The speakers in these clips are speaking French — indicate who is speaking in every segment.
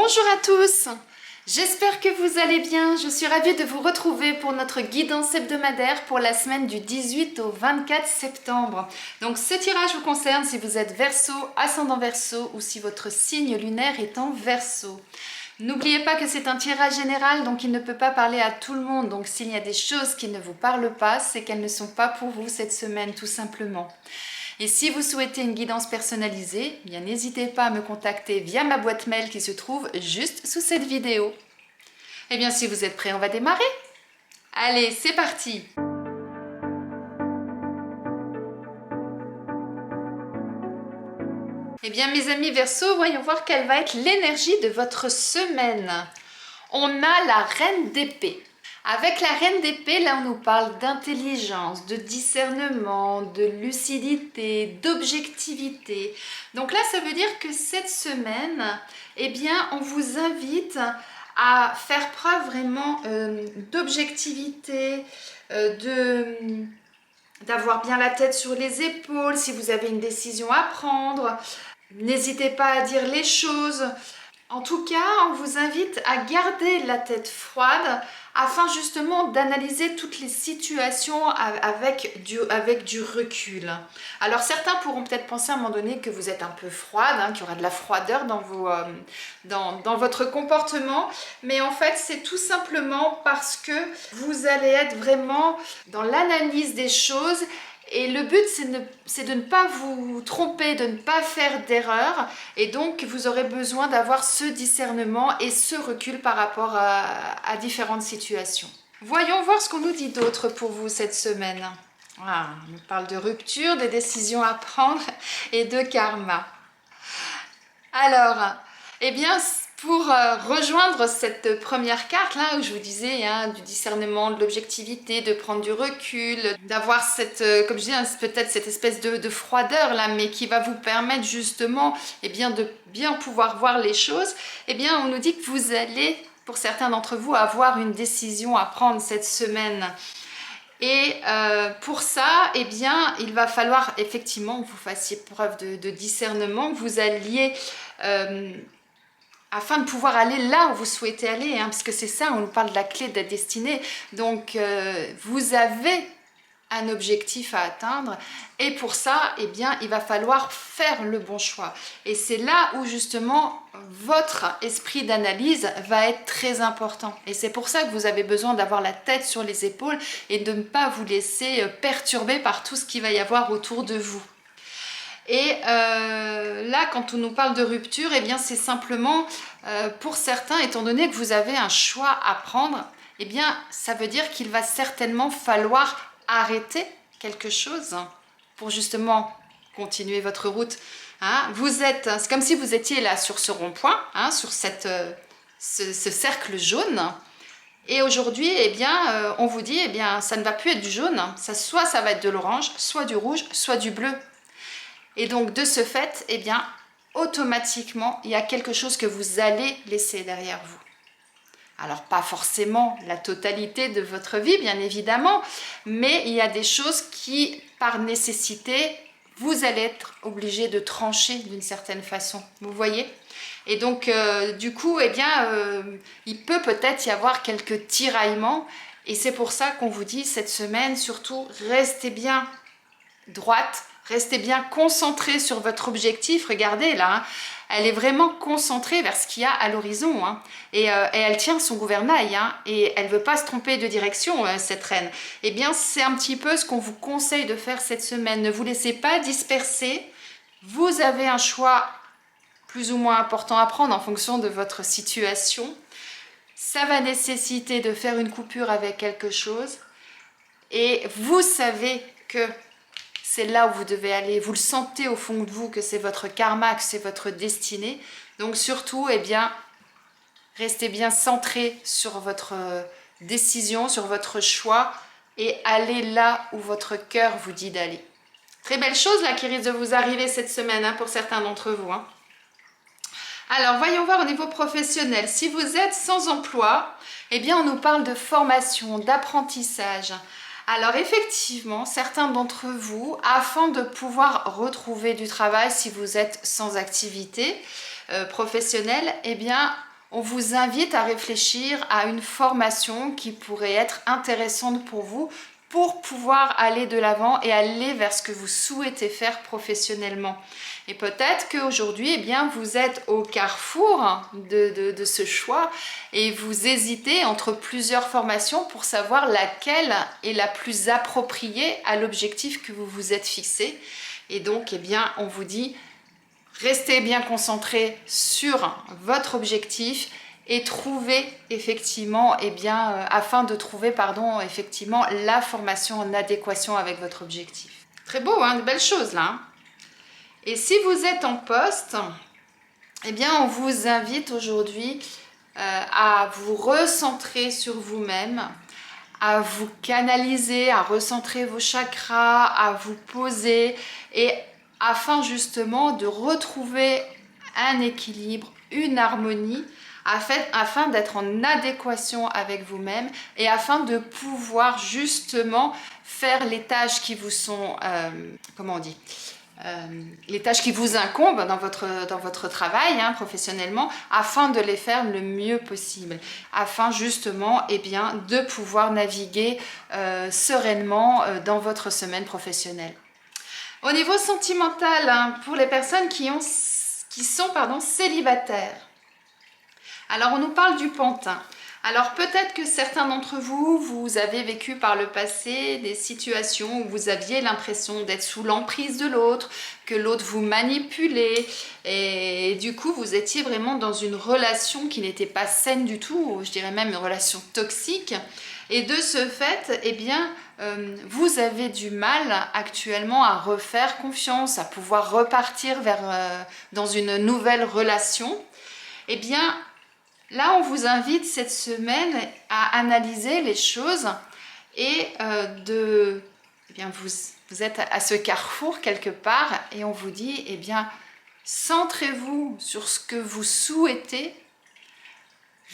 Speaker 1: Bonjour à tous, j'espère que vous allez bien. Je suis ravie de vous retrouver pour notre guidance hebdomadaire pour la semaine du 18 au 24 septembre. Donc ce tirage vous concerne si vous êtes Verseau, ascendant Verseau ou si votre signe lunaire est en Verseau. N'oubliez pas que c'est un tirage général, donc il ne peut pas parler à tout le monde. Donc s'il y a des choses qui ne vous parlent pas, c'est qu'elles ne sont pas pour vous cette semaine, tout simplement. Et si vous souhaitez une guidance personnalisée, bien n'hésitez pas à me contacter via ma boîte mail qui se trouve juste sous cette vidéo. Et bien si vous êtes prêts, on va démarrer. Allez, c'est parti! Eh bien mes amis Verseau, voyons voir quelle va être l'énergie de votre semaine. On a la reine d'épée. Avec la reine d'épée, là on nous parle d'intelligence, de discernement, de lucidité, d'objectivité. Donc là ça veut dire que cette semaine, eh bien on vous invite à faire preuve vraiment d'objectivité, d'avoir bien la tête sur les épaules si vous avez une décision à prendre. N'hésitez pas à dire les choses. En tout cas, on vous invite à garder la tête froide afin justement d'analyser toutes les situations avec du recul. Alors certains pourront peut-être penser à un moment donné que vous êtes un peu froide, qu'il y aura de la froideur dans votre comportement, mais en fait c'est tout simplement parce que vous allez être vraiment dans l'analyse des choses. Et le but, c'est de ne pas vous tromper, de ne pas faire d'erreur. Et donc, vous aurez besoin d'avoir ce discernement et ce recul par rapport à différentes situations. Voyons voir ce qu'on nous dit d'autre pour vous cette semaine. Ah, on nous parle de rupture, de décisions à prendre et de karma. Alors, eh bien, pour rejoindre cette première carte là où je vous disais du discernement, de l'objectivité, de prendre du recul, d'avoir cette, comme je dis, peut-être cette espèce de froideur là, mais qui va vous permettre justement de bien pouvoir voir les choses, eh bien on nous dit que vous allez, pour certains d'entre vous, avoir une décision à prendre cette semaine. Et pour ça, eh bien, il va falloir effectivement que vous fassiez preuve de discernement, que vous alliez afin de pouvoir aller là où vous souhaitez aller, puisque c'est ça, on nous parle de la clé de la destinée. Donc, vous avez un objectif à atteindre et pour ça, eh bien, il va falloir faire le bon choix. Et c'est là où justement votre esprit d'analyse va être très important. Et c'est pour ça que vous avez besoin d'avoir la tête sur les épaules et de ne pas vous laisser perturber par tout ce qu'il va y avoir autour de vous. Et là, quand on nous parle de rupture, eh bien, c'est simplement pour certains, étant donné que vous avez un choix à prendre, eh bien, ça veut dire qu'il va certainement falloir arrêter quelque chose pour justement continuer votre route. C'est comme si vous étiez là sur ce rond-point, sur ce cercle jaune. Et aujourd'hui, eh bien, on vous dit, eh bien, ça ne va plus être du jaune, soit ça va être de l'orange, soit du rouge, soit du bleu. Et donc, de ce fait, eh bien, automatiquement, il y a quelque chose que vous allez laisser derrière vous. Alors, pas forcément la totalité de votre vie, bien évidemment, mais il y a des choses qui, par nécessité, vous allez être obligé de trancher d'une certaine façon. Vous voyez ? Et donc, du coup, eh bien, il peut peut-être y avoir quelques tiraillements. Et c'est pour ça qu'on vous dit, cette semaine, surtout, restez bien droite. Restez bien concentré sur votre objectif. Regardez là, elle est vraiment concentrée vers ce qu'il y a à l'horizon. Et elle tient son gouvernail. Et elle ne veut pas se tromper de direction, cette reine. Eh bien, c'est un petit peu ce qu'on vous conseille de faire cette semaine. Ne vous laissez pas disperser. Vous avez un choix plus ou moins important à prendre en fonction de votre situation. Ça va nécessiter de faire une coupure avec quelque chose. Et vous savez que c'est là où vous devez aller, vous le sentez au fond de vous que c'est votre karma, que c'est votre destinée. Donc surtout, eh bien, restez bien centré sur votre décision, sur votre choix et allez là où votre cœur vous dit d'aller. Très belle chose là qui risque de vous arriver cette semaine pour certains d'entre vous. Alors, voyons voir au niveau professionnel. Si vous êtes sans emploi, eh bien, on nous parle de formation, d'apprentissage. Alors effectivement, certains d'entre vous, afin de pouvoir retrouver du travail si vous êtes sans activité professionnelle, eh bien, on vous invite à réfléchir à une formation qui pourrait être intéressante pour vous pour pouvoir aller de l'avant et aller vers ce que vous souhaitez faire professionnellement. Et peut-être qu'aujourd'hui, eh bien, vous êtes au carrefour de ce choix et vous hésitez entre plusieurs formations pour savoir laquelle est la plus appropriée à l'objectif que vous vous êtes fixé. Et donc, eh bien, on vous dit, restez bien concentré sur votre objectif et trouver effectivement, eh bien, afin de trouver, pardon, effectivement, la formation en adéquation avec votre objectif. Très beau, hein, de belles choses là. Hein. Et si vous êtes en poste, eh bien, on vous invite aujourd'hui à vous recentrer sur vous-même, à vous canaliser, à recentrer vos chakras, à vous poser et afin justement de retrouver un équilibre, une harmonie, afin d'être en adéquation avec vous-même et afin de pouvoir justement faire les tâches qui vous sont, comment on dit, les tâches qui vous incombent dans votre travail hein, professionnellement, afin de les faire le mieux possible, afin justement eh bien, de pouvoir naviguer sereinement dans votre semaine professionnelle. Au niveau sentimental, hein, pour les personnes qui sont célibataires, alors on nous parle du pantin. Alors peut-être que certains d'entre vous, vous avez vécu par le passé des situations où vous aviez l'impression d'être sous l'emprise de l'autre, que l'autre vous manipulait et du coup vous étiez vraiment dans une relation qui n'était pas saine du tout, je dirais même une relation toxique. Et de ce fait, eh bien, vous avez du mal actuellement à refaire confiance, à pouvoir repartir dans une nouvelle relation. Eh bien, là, on vous invite cette semaine à analyser les choses et eh bien, vous êtes à ce carrefour quelque part et on vous dit, eh bien, centrez-vous sur ce que vous souhaitez,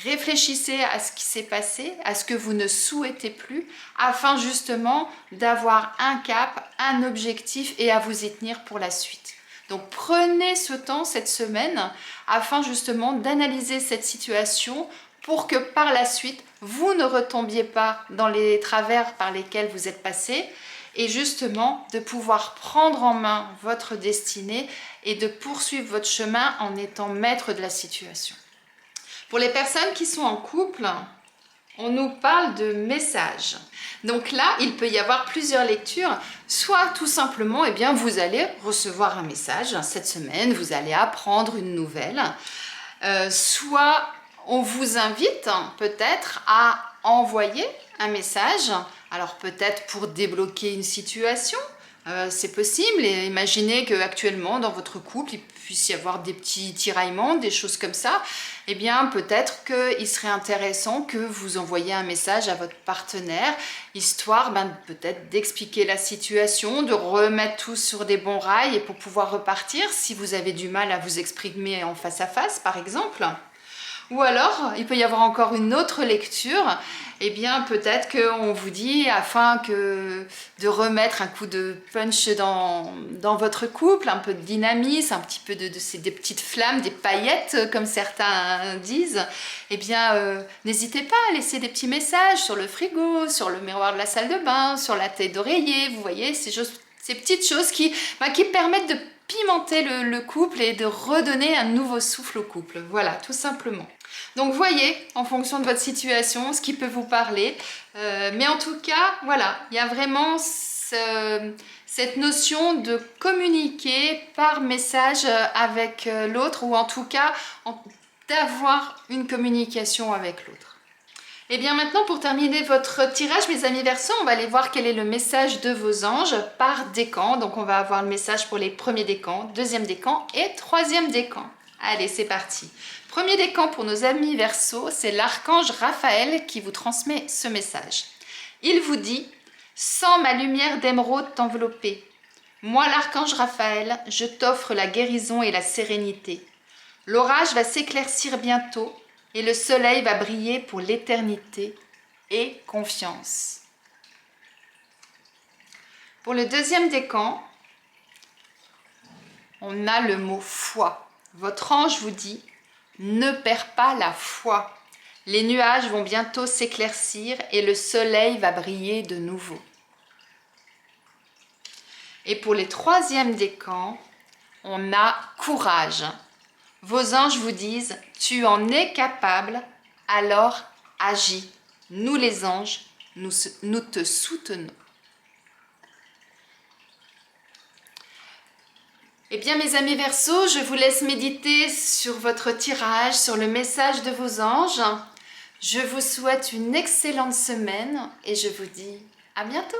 Speaker 1: réfléchissez à ce qui s'est passé, à ce que vous ne souhaitez plus, afin justement d'avoir un cap, un objectif et à vous y tenir pour la suite. Donc prenez ce temps cette semaine afin justement d'analyser cette situation pour que par la suite, vous ne retombiez pas dans les travers par lesquels vous êtes passé et justement de pouvoir prendre en main votre destinée et de poursuivre votre chemin en étant maître de la situation. Pour les personnes qui sont en couple, on nous parle de messages. Donc là, il peut y avoir plusieurs lectures. Soit tout simplement, eh bien, vous allez recevoir un message cette semaine, vous allez apprendre une nouvelle. Soit on vous invite peut-être à envoyer un message. Alors peut-être pour débloquer une situation. C'est possible. Et imaginez qu'actuellement, dans votre couple, il puisse y avoir des petits tiraillements, des choses comme ça. Eh bien, peut-être qu'il serait intéressant que vous envoyiez un message à votre partenaire, histoire peut-être d'expliquer la situation, de remettre tout sur des bons rails et pour pouvoir repartir si vous avez du mal à vous exprimer en face à face, par exemple. Ou alors, il peut y avoir encore une autre lecture, eh bien peut-être qu'on vous dit, afin de remettre un coup de punch dans votre couple, un peu de dynamisme, un petit peu des petites flammes, des paillettes comme certains disent, eh bien n'hésitez pas à laisser des petits messages sur le frigo, sur le miroir de la salle de bain, sur la tête d'oreiller, vous voyez, ces petites choses qui permettent de pimenter le couple et de redonner un nouveau souffle au couple. Voilà, tout simplement. Donc voyez, en fonction de votre situation, ce qui peut vous parler. Mais en tout cas, voilà, il y a vraiment cette notion de communiquer par message avec l'autre, ou en tout cas, d'avoir une communication avec l'autre. Et bien maintenant, pour terminer votre tirage, mes amis Verseaux, on va aller voir quel est le message de vos anges par décan. Donc on va avoir le message pour les premiers décans, deuxième décan et troisième décan. Allez, c'est parti. Premier décan pour nos amis Verseaux, c'est l'archange Raphaël qui vous transmet ce message. Il vous dit « Sens ma lumière d'émeraude t'envelopper. Moi, l'archange Raphaël, je t'offre la guérison et la sérénité. L'orage va s'éclaircir bientôt et le soleil va briller pour l'éternité. Et confiance. » Pour le deuxième décan, on a le mot foi. Votre ange vous dit Ne perds pas la foi. Les nuages vont bientôt s'éclaircir et le soleil va briller de nouveau. Et pour les troisièmes décans, on a courage. Vos anges vous disent, tu en es capable, alors agis. Nous les anges, nous te soutenons. Eh bien mes amis Verseaux, je vous laisse méditer sur votre tirage, sur le message de vos anges. Je vous souhaite une excellente semaine et je vous dis à bientôt.